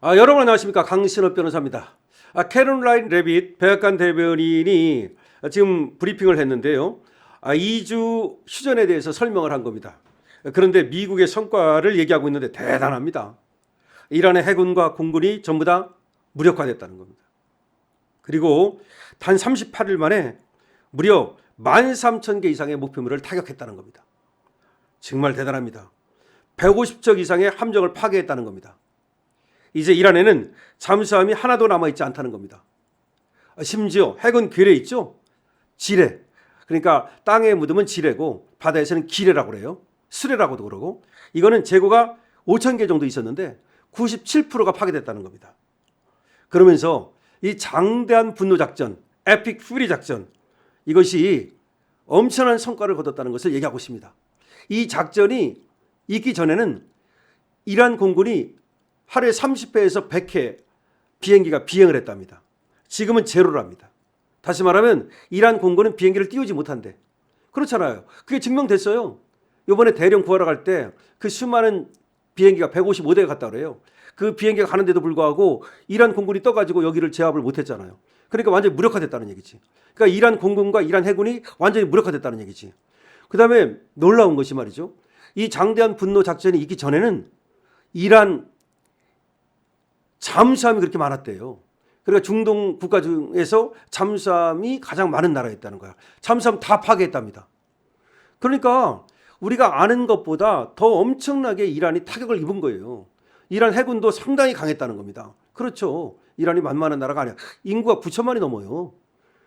여러분 안녕하십니까. 강신업 변호사입니다. 캐롤라인 레빗 백악관 대변인이 지금 브리핑을 했는데요. 2주 휴전에 대해서 설명을 한 겁니다. 그런데 미국의 성과를 얘기하고 있는데 대단합니다. 이란의 해군과 공군이 전부 다 무력화됐다는 겁니다. 그리고 단 38일 만에 무려 13,000개 이상의 목표물을 타격했다는 겁니다. 정말 대단합니다. 150척 이상의 함정을 파괴했다는 겁니다. 이제 이란에는 잠수함이 하나도 남아있지 않다는 겁니다. 심지어 핵은 괴뢰 있죠? 지뢰. 그러니까 땅에 묻으면 지뢰고 바다에서는 기뢰라고 그래요. 수뢰라고도 그러고. 이거는 재고가 5,000개 정도 있었는데 97%가 파괴됐다는 겁니다. 그러면서 이 장대한 분노작전, 에픽 퓨리 작전, 이것이 엄청난 성과를 거뒀다는 것을 얘기하고 있습니다. 이 작전이 있기 전에는 이란 공군이 하루에 30회에서 100회 비행기가 비행을 했답니다. 지금은 제로랍니다. 다시 말하면 이란 공군은 비행기를 띄우지 못한대. 그렇잖아요. 그게 증명됐어요. 이번에 대령 구하러 갈 때 그 수많은 비행기가 155대가 갔다 그래요. 그 비행기가 가는데도 불구하고 이란 공군이 떠가지고 여기를 제압을 못했잖아요. 그러니까 완전히 무력화됐다는 얘기지. 그러니까 이란 공군과 이란 해군이 완전히 무력화됐다는 얘기지. 그 다음에 놀라운 것이 말이죠. 이 장대한 분노 작전이 있기 전에는 이란 잠수함이 그렇게 많았대요. 그러니까 중동 국가 중에서 잠수함이 가장 많은 나라였다는 거야. 잠수함 다 파괴했답니다. 그러니까 우리가 아는 것보다 더 엄청나게 이란이 타격을 입은 거예요. 이란 해군도 상당히 강했다는 겁니다. 그렇죠. 이란이 만만한 나라가 아니야. 인구가 9천만이 넘어요.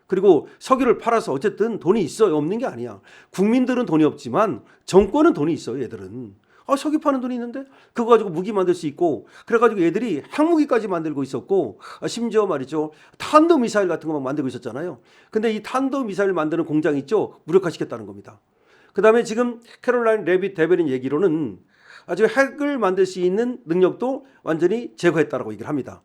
그리고 석유를 팔아서 어쨌든 돈이 있어요. 없는 게 아니야. 국민들은 돈이 없지만 정권은 돈이 있어요. 얘들은. 석유 파는 돈이 있는데 그거 가지고 무기 만들 수 있고 그래가지고 얘들이 핵무기까지 만들고 있었고 심지어 말이죠. 탄도미사일 같은 거 만들고 있었잖아요. 근데 이 탄도미사일 만드는 공장 있죠. 무력화시켰다는 겁니다. 그 다음에 지금 캐롤라인 레빗 대변인 얘기로는 아주 핵을 만들 수 있는 능력도 완전히 제거했다라고 얘기를 합니다.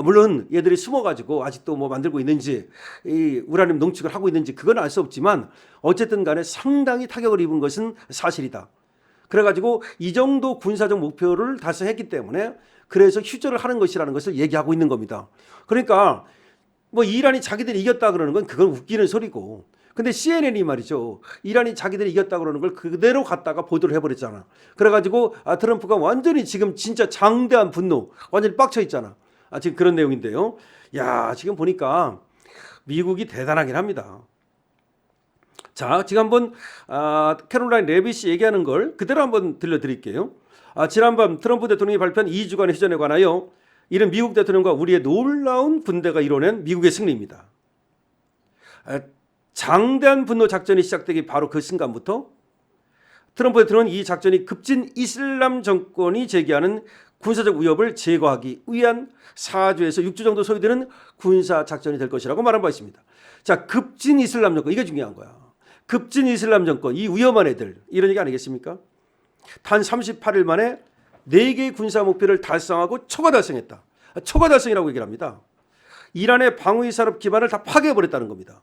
물론 얘들이 숨어가지고 아직도 뭐 만들고 있는지 이 우라늄 농축을 하고 있는지 그건 알 수 없지만 어쨌든 간에 상당히 타격을 입은 것은 사실이다. 그래가지고 이 정도 군사적 목표를 달성했기 때문에 그래서 휴전을 하는 것이라는 것을 얘기하고 있는 겁니다. 그러니까 뭐 이란이 자기들이 이겼다 그러는 건 그건 웃기는 소리고 근데 CNN이 말이죠. 이란이 자기들이 이겼다 그러는 걸 그대로 갖다가 보도를 해버렸잖아. 그래가지고 트럼프가 완전히 지금 진짜 장대한 분노 완전히 빡쳐 있잖아. 지금 그런 내용인데요. 야, 지금 보니까 미국이 대단하긴 합니다. 자, 지금 한번 캐롤라인 레빗이 얘기하는 걸 그대로 한번 들려드릴게요. 지난밤 트럼프 대통령이 발표한 2주간의 휴전에 관하여 이른 미국 대통령과 우리의 놀라운 군대가 이뤄낸 미국의 승리입니다. 장대한 분노 작전이 시작되기 바로 그 순간부터 트럼프 대통령은 이 작전이 급진 이슬람 정권이 제기하는 군사적 위협을 제거하기 위한 4주에서 6주 정도 소요되는 군사 작전이 될 것이라고 말한 바 있습니다. 자, 급진 이슬람 정권 이게 중요한 거야. 급진 이슬람 정권 이 위험한 애들 이런 얘기 아니겠습니까? 단 38일 만에 4개의 군사 목표를 달성하고 초과 달성했다. 초과 달성이라고 얘기를 합니다. 이란의 방위 산업 기반을 다 파괴해버렸다는 겁니다.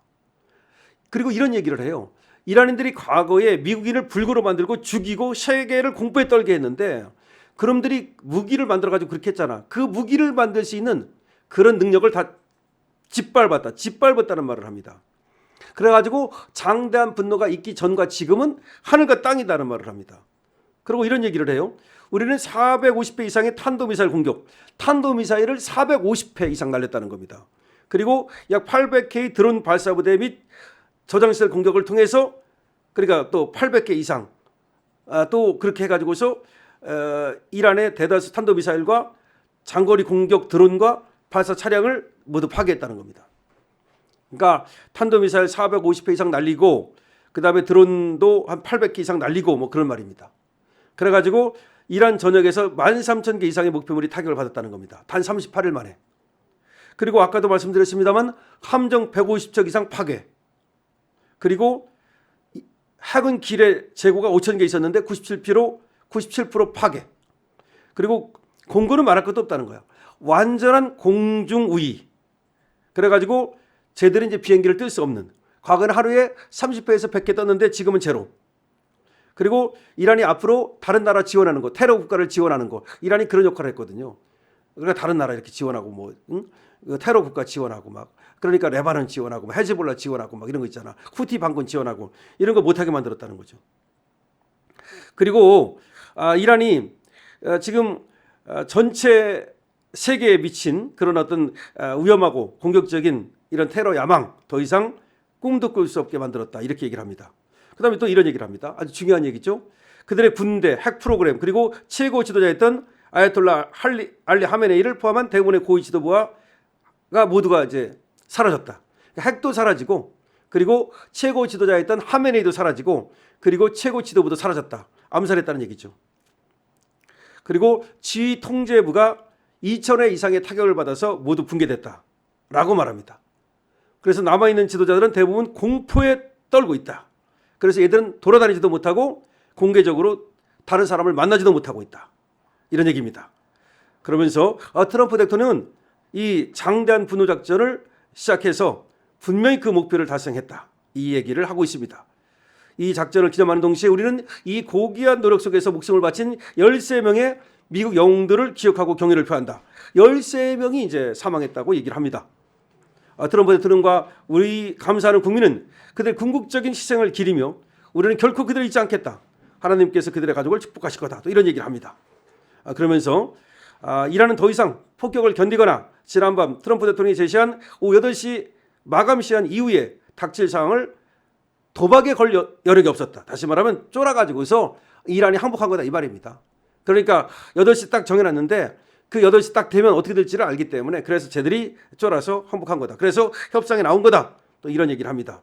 그리고 이런 얘기를 해요. 이란인들이 과거에 미국인을 불구로 만들고 죽이고 세계를 공포에 떨게 했는데 그놈들이 무기를 만들어가지고 그렇게 했잖아. 그 무기를 만들 수 있는 그런 능력을 다 짓밟았다는 말을 합니다. 그래가지고 장대한 분노가 있기 전과 지금은 하늘과 땅이다는 말을 합니다. 그리고 이런 얘기를 해요. 우리는 450회 이상의 탄도미사일 공격, 탄도미사일을 450회 이상 날렸다는 겁니다. 그리고 약 800개의 드론 발사부대 및 저장시설 공격을 통해서 그러니까 또 800개 이상 또 그렇게 해가지고서 이란의 대다수 탄도미사일과 장거리 공격 드론과 발사 차량을 모두 파괴했다는 겁니다. 그러니까 탄도미사일 450회 이상 날리고 그 다음에 드론도 한 800개 이상 날리고 뭐 그런 말입니다. 그래가지고 이란 전역에서 13,000개 이상의 목표물이 타격을 받았다는 겁니다. 단 38일 만에. 그리고 아까도 말씀드렸습니다만 함정 150척 이상 파괴. 그리고 핵은 기뢰 재고가 5,000개 있었는데 97% 파괴. 그리고 공군은 말할 것도 없다는 거야. 완전한 공중 우위. 그래가지고 쟤들은 이제 비행기를 뜰 수 없는. 과거는 하루에 30회에서 100개 떴는데 지금은 제로. 그리고 이란이 앞으로 다른 나라 지원하는 거, 테러 국가를 지원하는 거, 이란이 그런 역할을 했거든요. 그러니까 다른 나라 이렇게 지원하고 뭐 테러 국가 지원하고 막 그러니까 레바논 지원하고 막 헤즈볼라 지원하고 막 이런 거 있잖아. 후티 반군 지원하고 이런 거 못하게 만들었다는 거죠. 그리고 이란이 지금 전체 세계에 미친 그런 어떤 위험하고 공격적인 이런 테러 야망 더 이상 꿈도 꿀 수 없게 만들었다 이렇게 얘기를 합니다. 그다음에 또 이런 얘기를 합니다. 아주 중요한 얘기죠. 그들의 군대, 핵 프로그램 그리고 최고 지도자였던 아야톨라 알리 하메네이를 포함한 대부분의 고위 지도부가 모두가 이제 사라졌다. 핵도 사라지고 그리고 최고 지도자였던 하메네이도 사라지고 그리고 최고 지도부도 사라졌다. 암살했다는 얘기죠. 그리고 지휘 통제부가 2,000회 이상의 타격을 받아서 모두 붕괴됐다라고 말합니다. 그래서 남아있는 지도자들은 대부분 공포에 떨고 있다. 그래서 얘들은 돌아다니지도 못하고 공개적으로 다른 사람을 만나지도 못하고 있다. 이런 얘기입니다. 그러면서 트럼프 대통령은 이 장대한 분노작전을 시작해서 분명히 그 목표를 달성했다. 이 얘기를 하고 있습니다. 이 작전을 기념하는 동시에 우리는 이 고귀한 노력 속에서 목숨을 바친 13명의 미국 영웅들을 기억하고 경의를 표한다. 13명이 이제 사망했다고 얘기를 합니다. 트럼프 대통령과 우리 감사하는 국민은 그들의 궁극적인 희생을 기리며 우리는 결코 그들을 잊지 않겠다. 하나님께서 그들의 가족을 축복하실 거다. 또 이런 얘기를 합니다. 그러면서 이란은 더 이상 폭격을 견디거나 지난밤 트럼프 대통령이 제시한 오후 8시 마감 시한 이후에 닥칠 상황을 도박에 걸 여력이 없었다. 다시 말하면 쫄아가지고서 이란이 항복한 거다 이 말입니다. 그러니까 8시 딱 정해놨는데 그 8시 딱 되면 어떻게 될지를 알기 때문에 그래서 쟤들이 쫄아서 항복한 거다. 그래서 협상에 나온 거다. 또 이런 얘기를 합니다.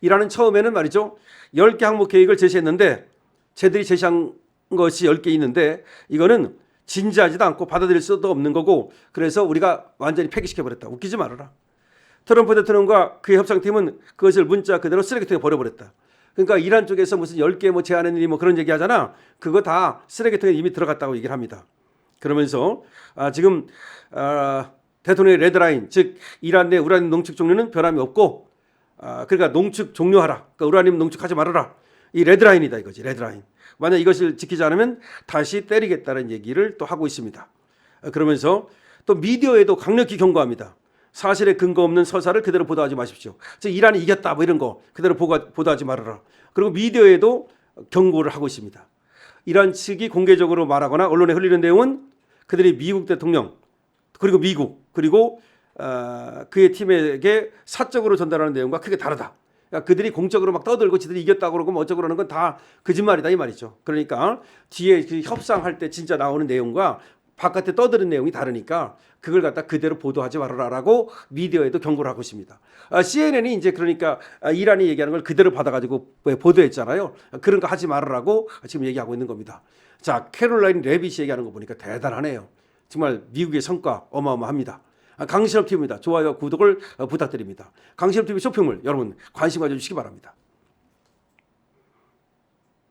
이란은 처음에는 말이죠. 10개 항목 계획을 제시했는데 쟤들이 제시한 것이 10개 있는데 이거는 진지하지도 않고 받아들일 수도 없는 거고 그래서 우리가 완전히 폐기시켜버렸다. 웃기지 말아라. 트럼프 대통령과 그의 협상팀은 그것을 문자 그대로 쓰레기통에 버려버렸다. 그러니까 이란 쪽에서 무슨 10개 뭐 제안했니 뭐 그런 얘기 하잖아. 그거 다 쓰레기통에 이미 들어갔다고 얘기를 합니다. 그러면서 지금 대통령의 레드라인 즉 이란 내 우라늄 농축 종료는 변함이 없고 그러니까 농축 종료하라. 그러니까 우라늄 농축하지 말아라. 이 레드라인이다 이거지. 레드라인. 만약 이것을 지키지 않으면 다시 때리겠다는 얘기를 또 하고 있습니다. 그러면서 또 미디어에도 강력히 경고합니다. 사실에 근거 없는 서사를 그대로 보도하지 마십시오. 즉 이란이 이겼다 뭐 이런 거 그대로 보도하지 말아라. 그리고 미디어에도 경고를 하고 있습니다. 이란 측이 공개적으로 말하거나 언론에 흘리는 내용은 그들이 미국 대통령 그리고 미국 그리고 그의 팀에게 사적으로 전달하는 내용과 크게 다르다. 그러니까 그들이 공적으로 막 떠들고 지들이 이겼다고 그러고 뭐 어쩌고 그러는 건 다 거짓말이다 이 말이죠. 그러니까 뒤에 그 협상할 때 진짜 나오는 내용과 바깥에 떠드는 내용이 다르니까 그걸 갖다 그대로 보도하지 말아라라고 미디어에도 경고를 하고 있습니다. CNN이 이제 그러니까 이란이 얘기하는 걸 그대로 받아가지고 보도했잖아요. 그런 거 하지 말아라고 지금 얘기하고 있는 겁니다. 자, 캐롤라인 레빗이 얘기하는 거 보니까 대단하네요. 정말 미국의 성과 어마어마합니다. 강신업 TV입니다. 좋아요, 구독을 부탁드립니다. 강신업 TV 쇼핑몰 여러분 관심 가져주시기 바랍니다.